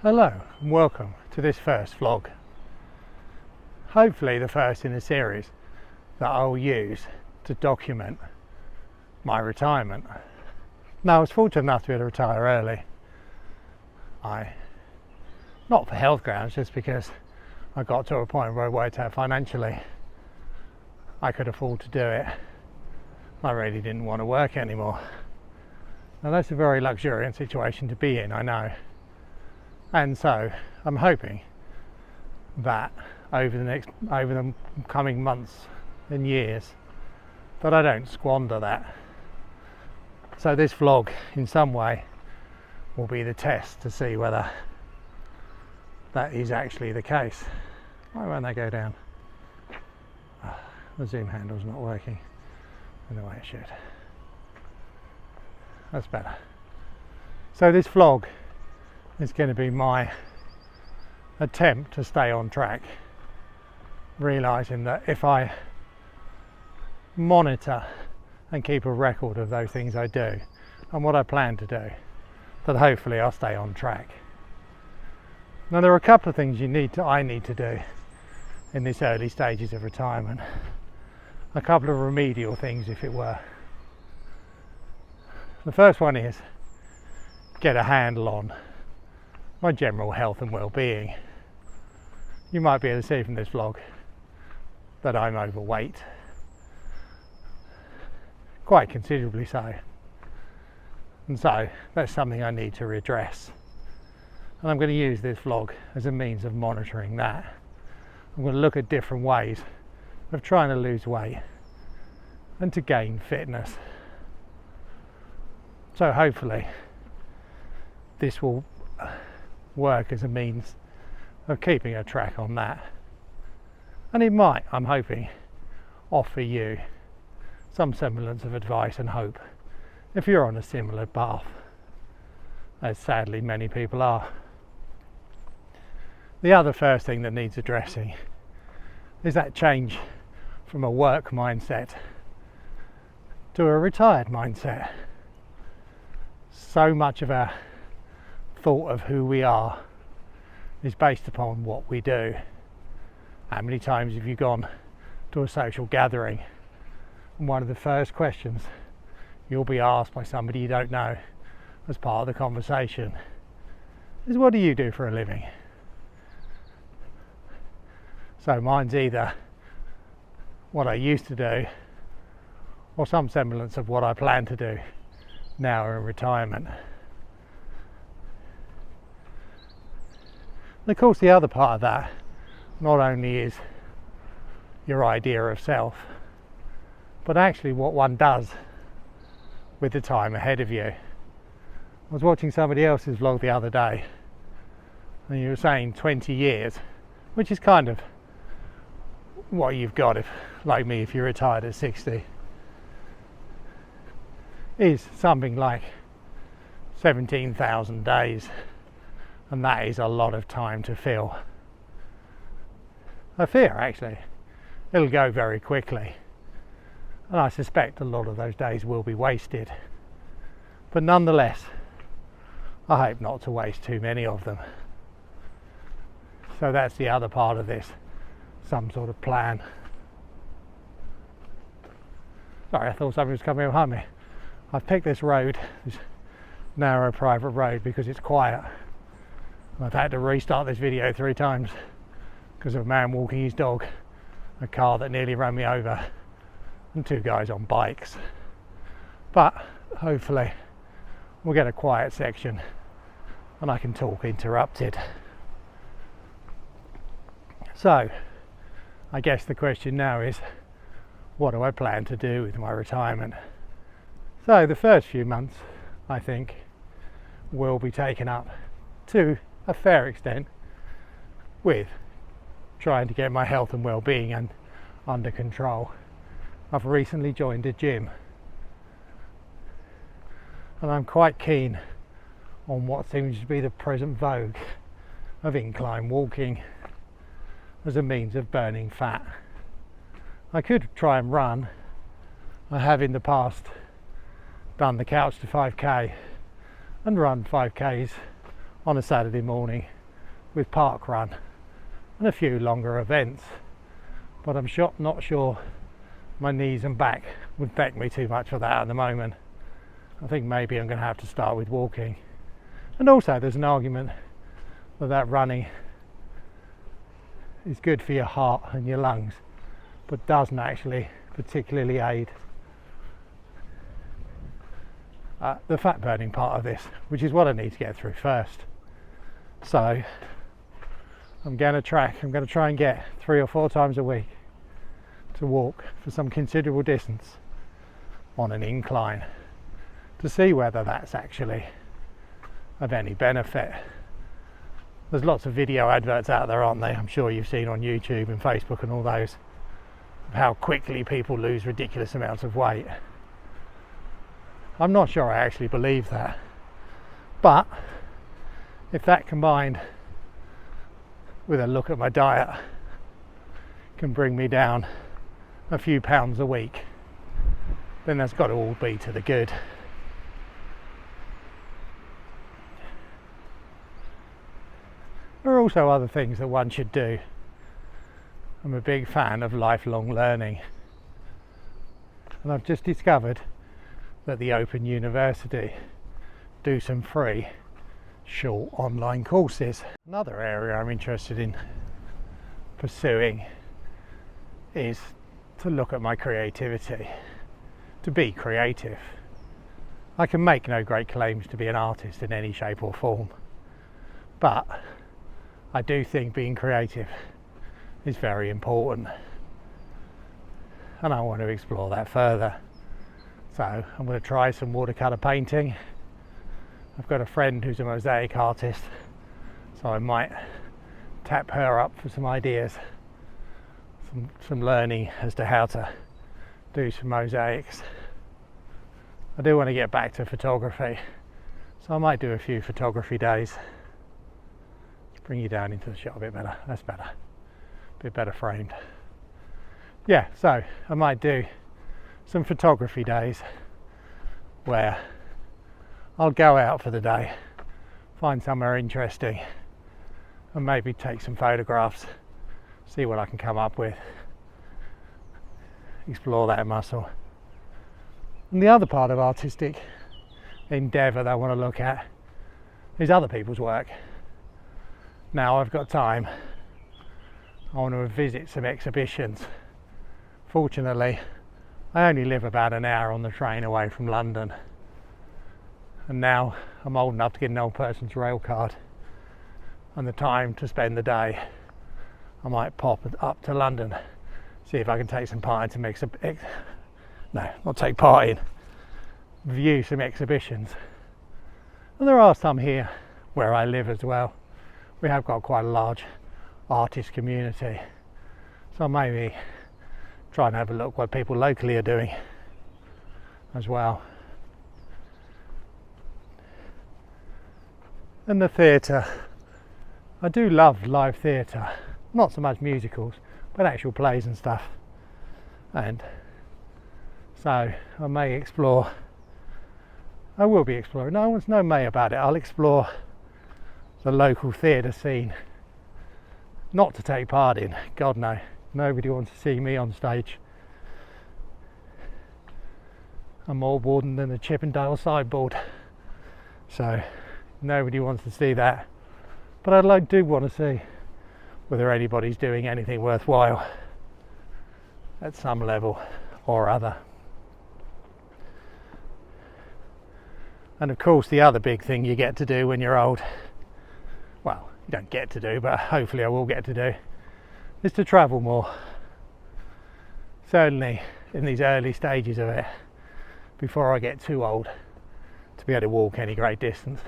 Hello and welcome to this first vlog. Hopefully the first in a series that I'll use to document my retirement. Now I was fortunate enough to be able to retire early. Not for health grounds, just because I got to a point where I worked out financially I could afford to do it. I really didn't want to work anymore. Now that's a very luxuriant situation to be in, I know. And so I'm hoping that over the coming months and years that I don't squander that. So this vlog in some way will be the test to see whether that is actually the case. Why won't they go down? The zoom handle's not working in the way it should. That's better. So this vlog is going to be my attempt to stay on track, realizing that if I monitor and keep a record of those things I do and what I plan to do, that hopefully I'll stay on track. Now there are a couple of things I need to do in this early stages of retirement. A couple of remedial things, if it were. The first one is get a handle on my general health and well-being. You might be able to see from this vlog that I'm overweight, quite considerably so, and so that's something I need to redress, and I'm going to use this vlog as a means of monitoring that. I'm going to look at different ways of trying to lose weight and to gain fitness. So hopefully this will work as a means of keeping a track on that, and it might, I'm hoping, offer you some semblance of advice and hope if you're on a similar path, as sadly many people are. The other first thing that needs addressing is that change from a work mindset to a retired mindset. So much of our thought of who we are is based upon what we do. How many times have you gone to a social gathering and one of the first questions you'll be asked by somebody you don't know as part of the conversation is, what do you do for a living? So mine's either what I used to do or some semblance of what I plan to do now in retirement. And of course the other part of that not only is your idea of self, but actually what one does with the time ahead of you. I was watching somebody else's vlog the other day, and you were saying 20 years, which is kind of what you've got, if, like me, if you're retired at 60, is something like 17,000 days, and that is a lot of time to fill. I fear actually it'll go very quickly, and I suspect a lot of those days will be wasted, but nonetheless I hope not to waste too many of them. So that's the other part of this, some sort of plan. Sorry, I thought somebody was coming behind me. I've picked this road, this narrow private road, because it's quiet. I've had to restart this video 3 times because of a man walking his dog, a car that nearly ran me over, and 2 guys on bikes. But hopefully we'll get a quiet section and I can talk interrupted. So I guess the question now is, what do I plan to do with my retirement? So the first few months, I think, will be taken up to a fair extent with trying to get my health and well-being under control. I've recently joined a gym, and I'm quite keen on what seems to be the present vogue of incline walking as a means of burning fat. I could try and run. I have in the past done the Couch to 5k and run 5k's on a Saturday morning with park run and a few longer events, but I'm not sure my knees and back would back me too much for that at the moment. I think maybe I'm going to have to start with walking. And also there's an argument that running is good for your heart and your lungs, but doesn't actually particularly aid the fat burning part of this, which is what I need to get through first. So I'm going to try and get 3 or 4 times a week to walk for some considerable distance on an incline to see whether that's actually of any benefit. There's lots of video adverts out there, aren't there? I'm sure you've seen on YouTube and Facebook and all those, of how quickly people lose ridiculous amounts of weight. I'm not sure I actually believe that, but if that combined with a look at my diet can bring me down a few pounds a week, then that's got to all be to the good. There are also other things that one should do. I'm a big fan of lifelong learning, and I've just discovered that the Open University do some free short online courses. Another area I'm interested in pursuing is to look at my creativity, to be creative. I can make no great claims to be an artist in any shape or form, but I do think being creative is very important, and I want to explore that further. So I'm going to try some watercolour painting. I've got a friend who's a mosaic artist, so I might tap her up for some ideas, some learning as to how to do some mosaics. I do want to get back to photography, so I might do a few photography days. Let's bring you down into the shot a bit better. That's better. A bit better framed. Yeah, so I might do some photography days where I'll go out for the day, find somewhere interesting, and maybe take some photographs, see what I can come up with, explore that muscle. And the other part of artistic endeavour that I want to look at is other people's work. Now I've got time, I want to visit some exhibitions. Fortunately, I only live about an hour on the train away from London, and now I'm old enough to get an old person's rail card and the time to spend the day. I might pop up to London, see if I can take some part in some view some exhibitions. And there are some here where I live as well. We have got quite a large artist community, so maybe try and have a look what people locally are doing as well. And the theatre, I do love live theatre, not so much musicals but actual plays and stuff, and so I will be exploring, no may about it, I'll explore the local theatre scene, not to take part in, God no. Nobody wants to see me on stage. I'm more wooden than the Chippendale sideboard, so nobody wants to see that. But I do want to see whether anybody's doing anything worthwhile at some level or other. And of course the other big thing you get to do when you're old, well, you don't get to do, but hopefully I will get to do, is to travel more. Certainly in these early stages of it, before I get too old to be able to walk any great distance.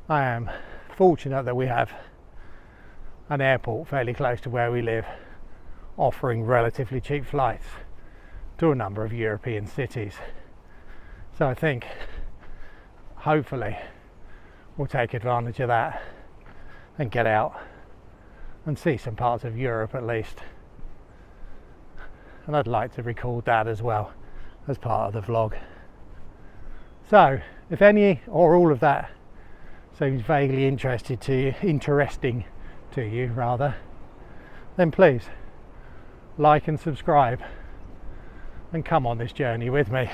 I am fortunate that we have an airport fairly close to where we live, offering relatively cheap flights to a number of European cities. So I think hopefully we'll take advantage of that and get out and see some parts of Europe at least. And I'd like to record that as well as part of the vlog. So if any or all of that seems vaguely interesting to you rather, then please like and subscribe and come on this journey with me.